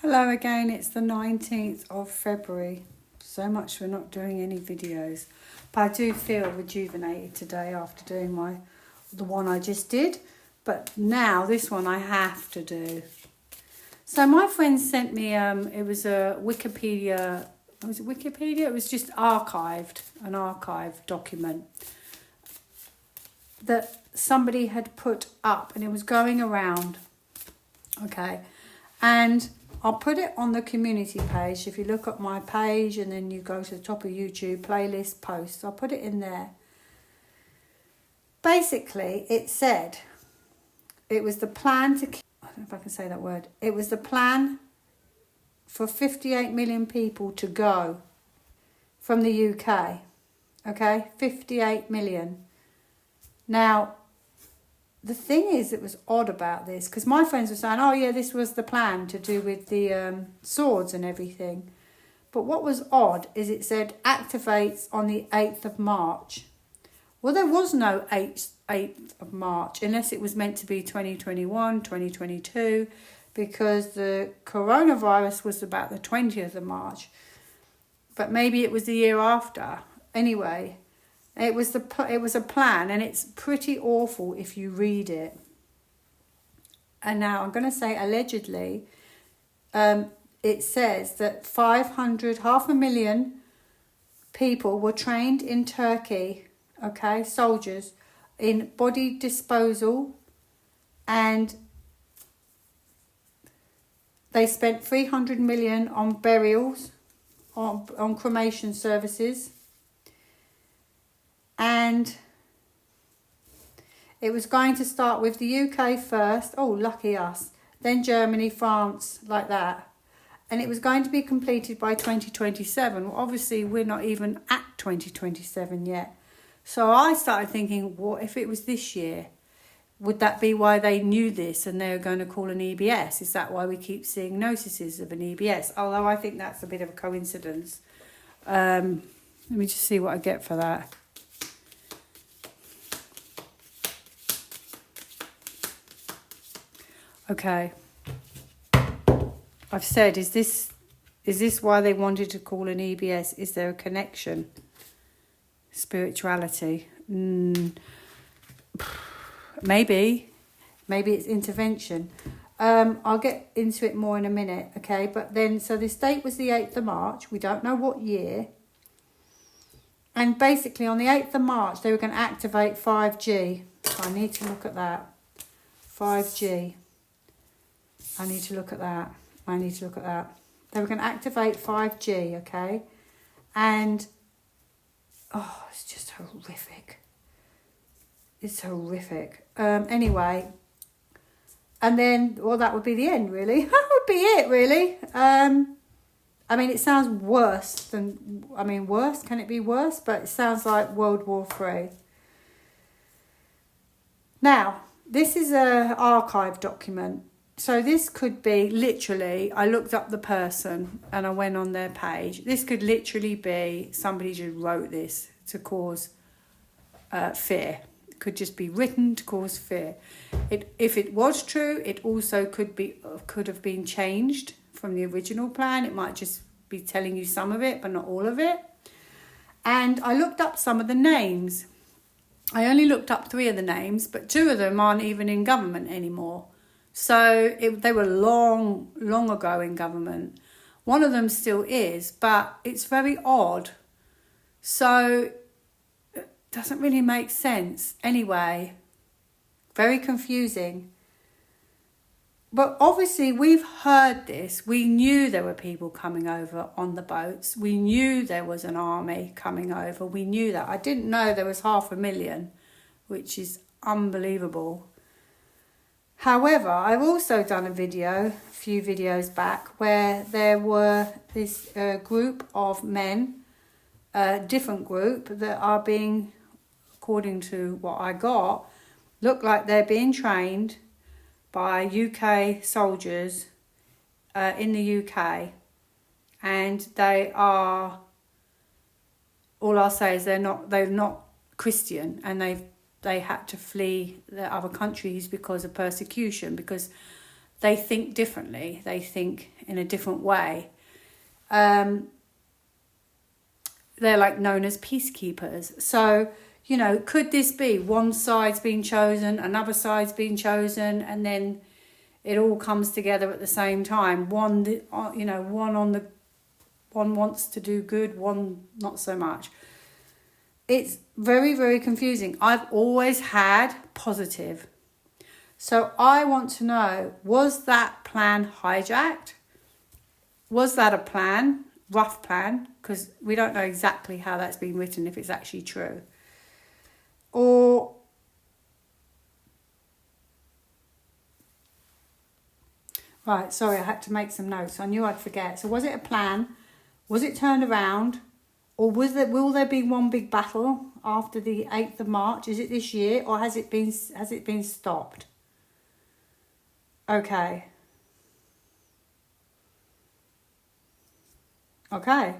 Hello again, it's the 19th of February. So much for not doing any videos. But I do feel rejuvenated today after doing the one I just did. But now this one I have to do. So my friend sent me, it was a Wikipedia, was it Wikipedia? It was just archived, an archive document that somebody had put up and it was going around. Okay, and I'll put it on the community page. If you look at my page and then you go to the top of YouTube, playlist, posts, I'll put it in there. Basically, it said it was the plan to, I don't know if I can say that word. It was the plan for 58 million people to go from the UK. Okay, 58 million. Now, the thing is, it was odd about this, because my friends were saying, oh yeah, this was the plan to do with the swords and everything. But what was odd is it said activates on the 8th of March. Well, there was no 8th of March, unless it was meant to be 2021, 2022, because the coronavirus was about the 20th of March. But maybe it was the year after. Anyway, it was a plan, and it's pretty awful if you read it. And now I'm going to say allegedly, it says that 500,000 people were trained in Turkey, okay, soldiers, in body disposal, and they spent 300 million on burials, on cremation services. And it was going to start with the UK first. Oh, lucky us. Then Germany, France, like that. And it was going to be completed by 2027. Well, obviously, we're not even at 2027 yet. So I started thinking, what if it was this year? Would that be why they knew this and they were going to call an EBS? Is that why we keep seeing notices of an EBS? Although I think that's a bit of a coincidence. Let me just see what I get for that. Okay, I've said, is this why they wanted to call an EBS? Is there a connection? Spirituality? Maybe it's intervention. I'll get into it more in a minute, okay? But then, so this date was the 8th of March. We don't know what year. And basically on the 8th of March, they were going to activate 5G. So I need to look at that. 5G. I need to look at that. They were going to activate 5G, okay? And, oh, it's just horrific. It's horrific. Anyway, and then, well, that would be the end, really. That would be it, really. I mean, it sounds worse than, worse, can it be worse? But it sounds like World War III. Now, this is an archive document. So this could be literally, I looked up the person and I went on their page. This could literally be somebody just wrote this to cause fear. It could just be written to cause fear. If it was true, it also could have been changed from the original plan. It might just be telling you some of it, but not all of it. And I looked up some of the names. I only looked up 3 of the names, but 2 of them aren't even in government anymore. So they were long ago in government. One of them still is, but it's very odd. So it doesn't really make sense. Anyway, very confusing. But obviously we've heard this. We knew there were people coming over on the boats. We knew there was an army coming over. We knew that. I didn't know there was 500,000, which is unbelievable. However, I've also done a few videos back, where there were this group of men, a different group, that are being, according to what I got, look like they're being trained by UK soldiers in the UK. And they are, all I'll say is they're not Christian, and they had to flee the other countries because of persecution, because they think differently. They think in a different way. They're like known as peacekeepers. So, you know, could this be one side's been chosen, another side's been chosen, and then it all comes together at the same time? One wants to do good, one not so much. It's very, very confusing. I've always had positive. So I want to know, was that plan hijacked? Was that a plan? Rough plan? Because we don't know exactly how that's been written, if it's actually true. Or right, sorry, I had to make some notes. I knew I'd forget. So was it a plan? Was it turned around? Or will there be one big battle after the 8th of March? Is it this year, or has it been stopped? Okay. Okay.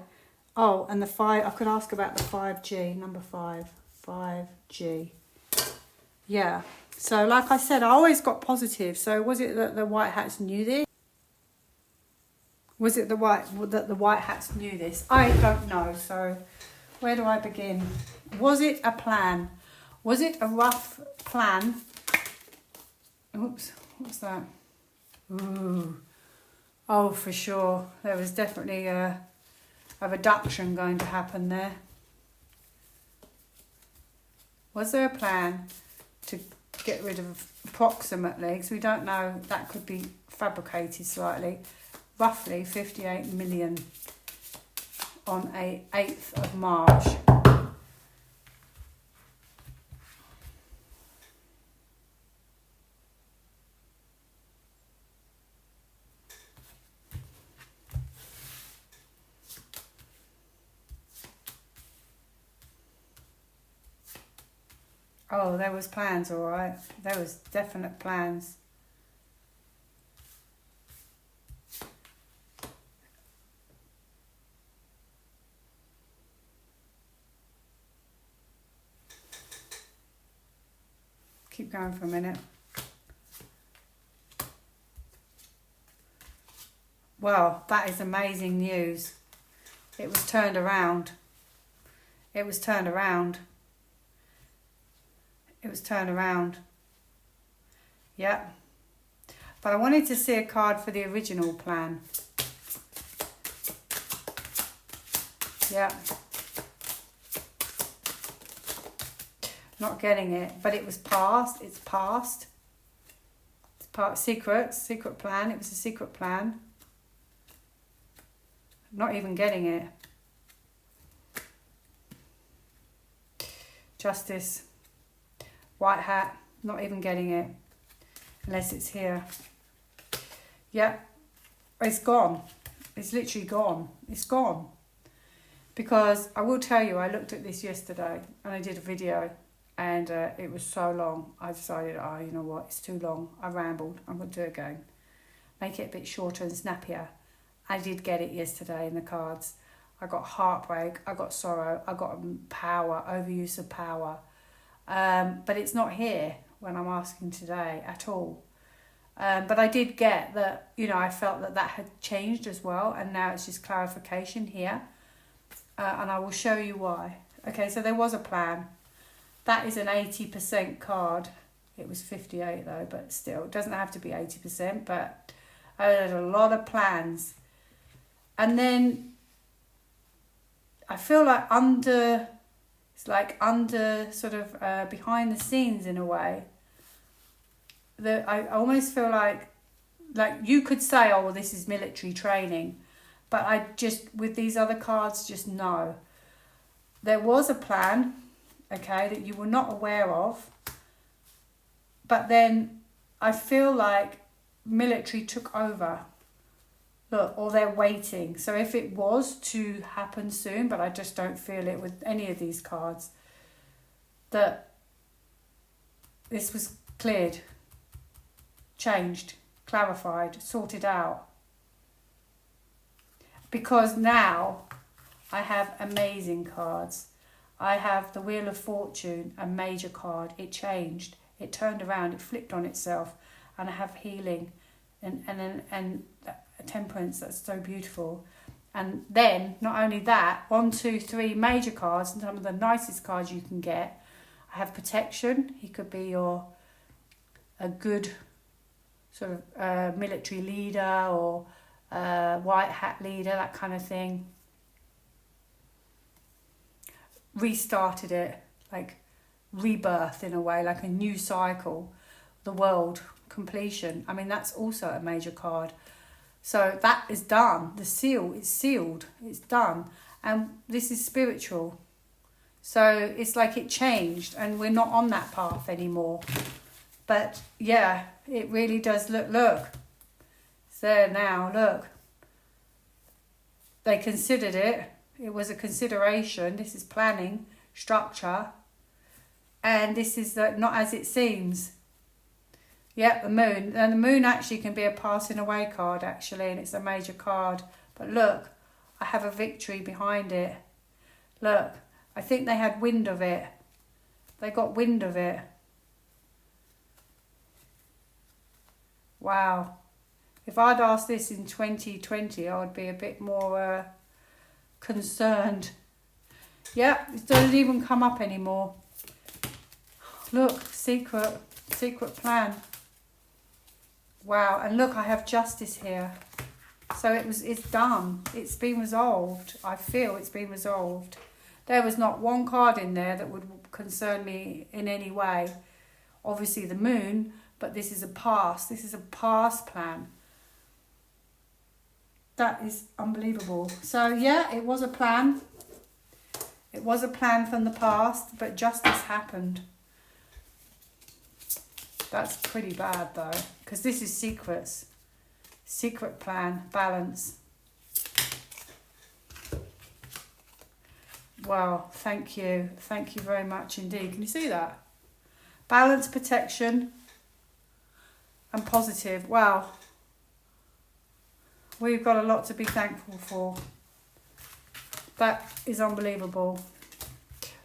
Oh, and the 5, I could ask about the 5G, number 5, 5G. Yeah. So like I said, I always got positive. So was it that the white hats knew this? Was it that the white hats knew this? I don't know. So where do I begin? Was it a plan? Was it a rough plan? Oops, what's that? Ooh. Oh, for sure. There was definitely a reduction going to happen there. Was there a plan to get rid of approximately, because we don't know, that could be fabricated slightly, roughly 58 million on 8th of March. Oh, there was plans, all right. There was definite plans. Keep going for a minute. Well, that is amazing news. It was turned around. It was turned around. It was turned around. Yeah. But I wanted to see a card for the original plan. Yeah. Not getting it. But it was past. It's past. It's part secret plan. It was a secret plan. Not even getting it. Justice. White hat, not even getting it, unless it's here. Yeah, it's gone. It's literally gone. It's gone. Because I will tell you, I looked at this yesterday and I did a video, and it was so long. I decided, you know what, it's too long. I rambled. I'm going to do it again. Make it a bit shorter and snappier. I did get it yesterday in the cards. I got heartbreak. I got sorrow. I got power, overuse of power. But it's not here when I'm asking today at all. But I did get that, you know, I felt that had changed as well, and now it's just clarification here. And I will show you why. Okay, so there was a plan. That is an 80% card. It was 58 though, but still, it doesn't have to be 80%, but there's a lot of plans. And then I feel like it's like under sort of behind the scenes in a way. That I almost feel like you could say, oh, well, this is military training. But I just, with these other cards, just know. There was a plan, okay, that you were not aware of. But then I feel like military took over. Look, or they're waiting. So if it was to happen soon, but I just don't feel it with any of these cards, that this was cleared, changed, clarified, sorted out. Because now I have amazing cards. I have the Wheel of Fortune, a major card. It changed. It turned around. It flipped on itself. And I have healing. and temperance, that's so beautiful. And then, not only that, 1, 2, 3 major cards, and some of the nicest cards you can get. I have protection. He could be a good sort of military leader or white hat leader, that kind of thing. Restarted it, like rebirth in a way, like a new cycle. The world, completion. I mean, that's also a major card. So that is done. The seal is sealed. It's done. And this is spiritual. So it's like it changed and we're not on that path anymore. But yeah, it really does look. It's there now, look. They considered it. It was a consideration. This is planning, structure. And this is not as it seems. Yep, the moon. And the moon actually can be a passing away card, actually, and it's a major card. But look, I have a victory behind it. Look, I think they had wind of it. They got wind of it. Wow. If I'd asked this in 2020, I would be a bit more concerned. Yeah, it doesn't even come up anymore. Look, secret plan. Wow, and look, I have justice here. So it's done. It's been resolved. I feel it's been resolved. There was not one card in there that would concern me in any way. Obviously the moon, but this is a past. This is a past plan. That is unbelievable. So yeah, it was a plan. It was a plan from the past, but justice happened. That's pretty bad though, because this is secrets. Secret plan, balance. Wow, thank you. Thank you very much indeed. Can you see that? Balance, protection, and positive. Wow. We've got a lot to be thankful for. That is unbelievable.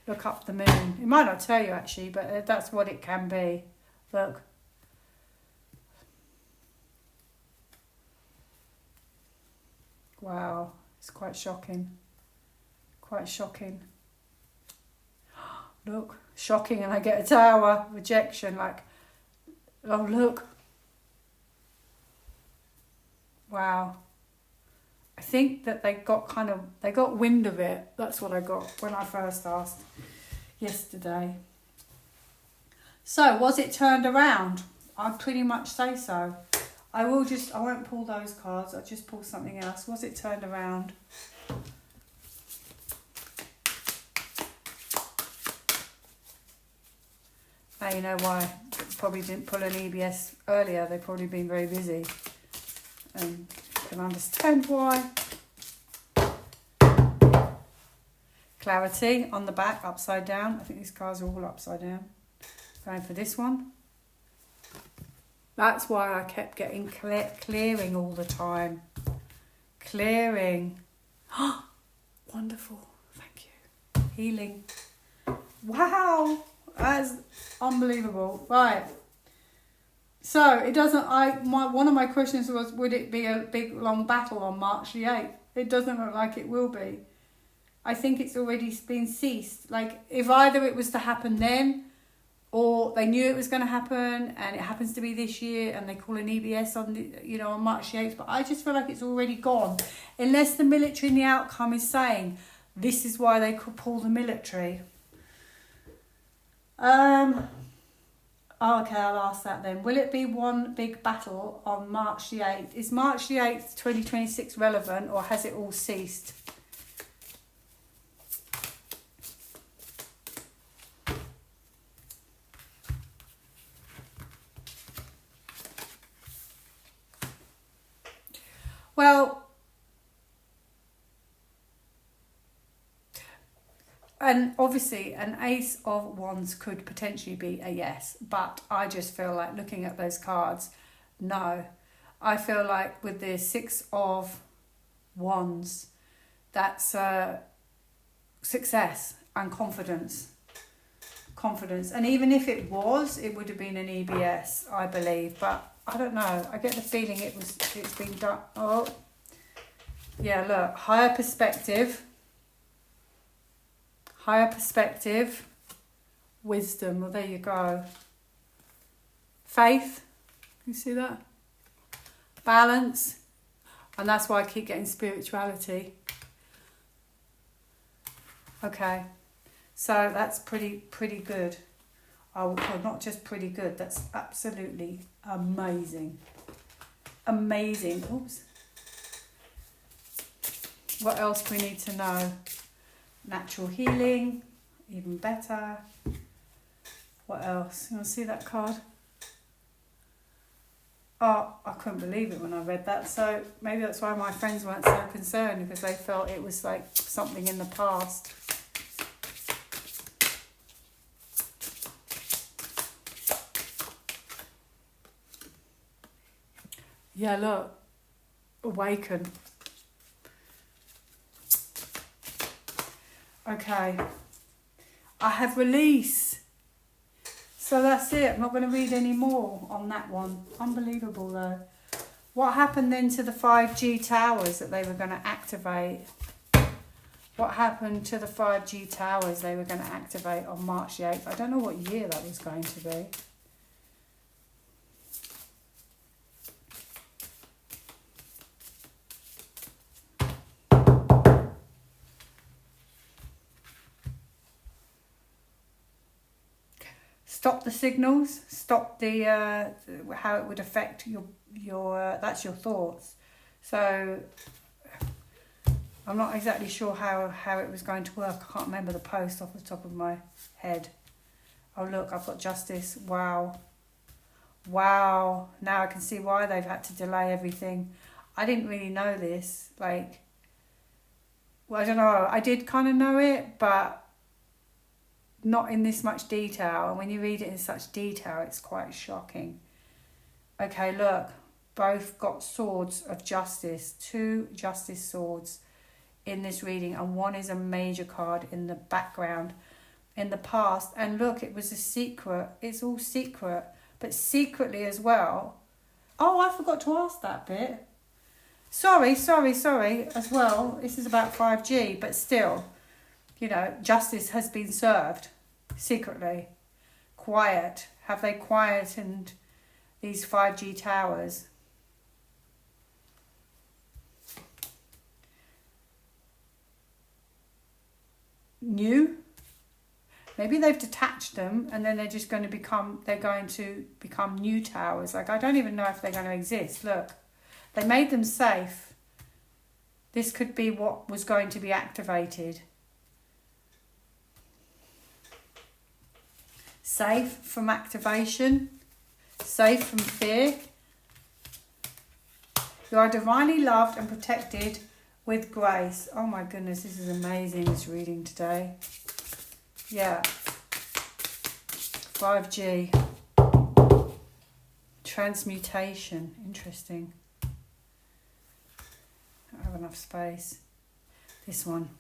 Look up the moon. It might not tell you actually, but that's what it can be. Look. Wow, it's quite shocking. Quite shocking. Look, shocking, and I get a tower. Rejection, like, oh look. Wow. I think that they got wind of it. That's what I got when I first asked yesterday. So, was it turned around? I'd pretty much say so. I won't pull those cards, I'll just pull something else. Was it turned around? Now you know why. Probably didn't pull an EBS earlier, they've probably been very busy. And can understand why. Clarity on the back, upside down. I think these cards are all upside down. Going for this one. That's why I kept getting clearing all the time. Clearing. Wonderful. Thank you. Healing. Wow. That's unbelievable. Right. So it doesn't. One of my questions was, would it be a big long battle on March the 8th? It doesn't look like it will be. I think it's already been ceased. Like, if either it was to happen then, or they knew it was going to happen, and it happens to be this year, and they call an EBS on March the 8th. But I just feel like it's already gone, unless the military in the outcome is saying this is why they could pull the military. Okay, I'll ask that then. Will it be one big battle on March the 8th? Is March the 8th, 2026 relevant, or has it all ceased? Well, and obviously an Ace of Wands could potentially be a yes, but I just feel like looking at those cards, no. I feel like with the Six of Wands, that's success and confidence. Confidence. And even if it was, it would have been an EBS, I believe. But I don't know. I get the feeling it's been done. Oh, yeah, look. Higher perspective. Higher perspective. Wisdom. Well, there you go. Faith. You see that? Balance. And that's why I keep getting spirituality. Okay. So that's pretty good. Oh, well, not just pretty good. That's absolutely amazing. Amazing. Oops. What else do we need to know? Natural healing. Even better. What else? You want to see that card? Oh, I couldn't believe it when I read that. So maybe that's why my friends weren't so concerned, because they felt it was like something in the past. Yeah, look. Awaken. Okay. I have release. So that's it. I'm not going to read any more on that one. Unbelievable though. What happened then to the 5G towers that they were going to activate? What happened to the 5G towers they were going to activate on March the 8th? I don't know what year that was going to be. Stop the signals, stop the how it would affect your that's your thoughts. So I'm not exactly sure how it was going to work. I can't remember the post off the top of my head. Oh look, I've got justice. Wow. Wow. Now I can see why they've had to delay everything. I didn't really know this. Like, well, I don't know. I did kind of know it, but not in this much detail. And when you read it in such detail, it's quite shocking. Okay, look. Both got swords of justice. 2 justice swords in this reading. And one is a major card in the background in the past. And look, it was a secret. It's all secret. But secretly as well. Oh, I forgot to ask that bit. Sorry as well. This is about 5G. But still, you know, justice has been served. Secretly. Quiet. Have they quietened these 5G towers? New? Maybe they've detached them and then they're going to become new towers. Like, I don't even know if they're going to exist. Look, they made them safe. This could be what was going to be activated. Safe from activation. Safe from fear. You are divinely loved and protected with grace. Oh my goodness, this is amazing, this reading today. Yeah. 5G. Transmutation. Interesting. I don't have enough space. This one.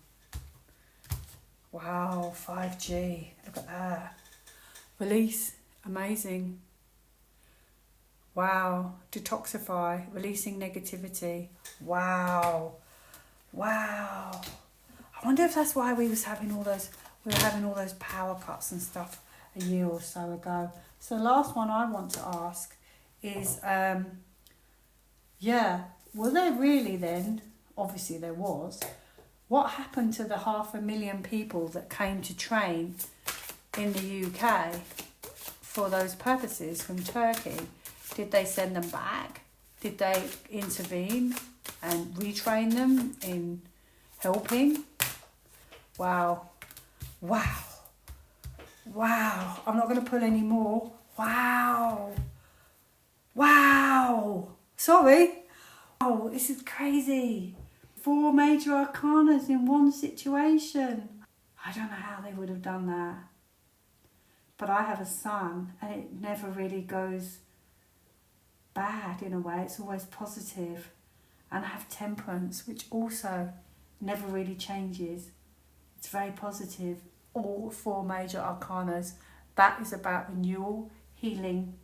Wow, 5G. Look at that. Release. Amazing. Wow. Detoxify. Releasing negativity. Wow. Wow. I wonder if that's why we were having all those power cuts and stuff a year or so ago. So the last one I want to ask is, were there really then, obviously there was, what happened to the 500,000 people that came to train in the UK for those purposes from Turkey? Did they send them back? Did they intervene and retrain them in helping? Wow. Wow. Wow. I'm not going to pull any more. Wow. Wow. Sorry. Oh, this is crazy. 4 major arcanas in one situation. I don't know how they would have done that. But I have a son and it never really goes bad in a way. It's always positive. And I have temperance, which also never really changes. It's very positive. All 4 major arcanas. That is about renewal, healing,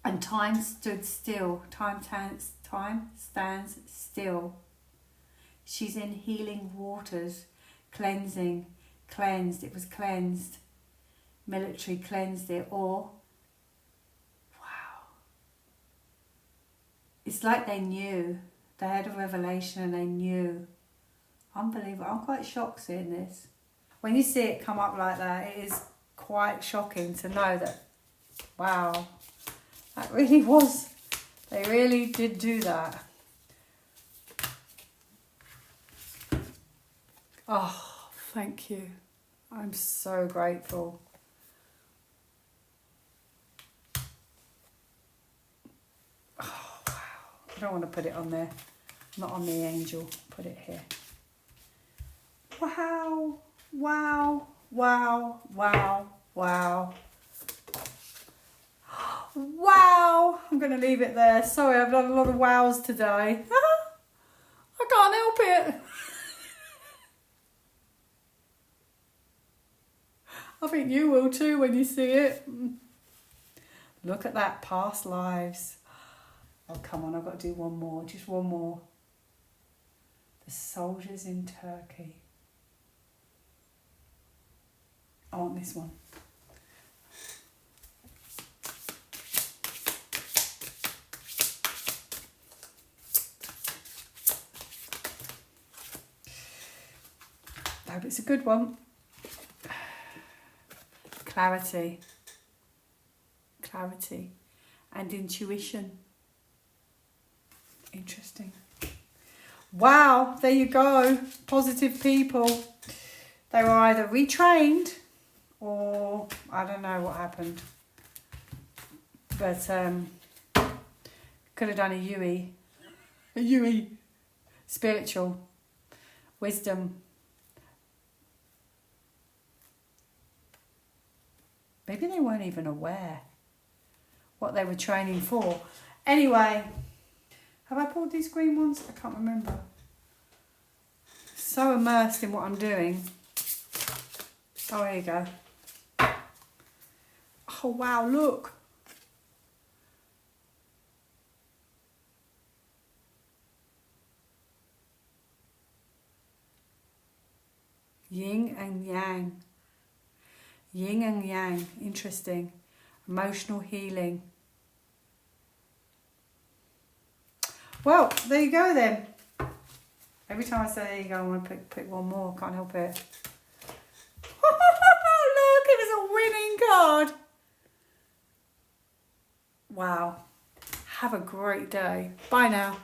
And time stood still. Time stands still. She's in healing waters, cleansing, cleansed. It was cleansed. Military cleansed it. Or, wow. It's like they knew. They had a revelation and they knew. Unbelievable. I'm quite shocked seeing this. When you see it come up like that, it is quite shocking to know that, wow, that really was, they really did do that. Oh, thank you. I'm so grateful. Oh, wow. I don't want to put it on there. Not on the angel. Put it here. Wow. Wow. Wow. Wow. Wow. Wow. I'm going to leave it there. Sorry, I've done a lot of wows today. I can't help it. I think you will too when you see it. Look at that, past lives. Oh, come on, I've got to do one more. Just one more. The soldiers in Turkey. I want this one. I hope it's a good one. Clarity. Clarity and intuition. Interesting. Wow, there you go. Positive people. They were either retrained or I don't know what happened. But could have done a Yui spiritual wisdom. Maybe they weren't even aware what they were training for. Anyway, have I pulled these green ones? I can't remember. So immersed in what I'm doing. Oh, here you go. Oh, wow, look. Yin and yang. Yin and yang. Interesting. Emotional healing. Well, there you go then. Every time I say there you go, I want to pick one more. Can't help it. Look, it was a winning card. Wow. Have a great day. Bye now.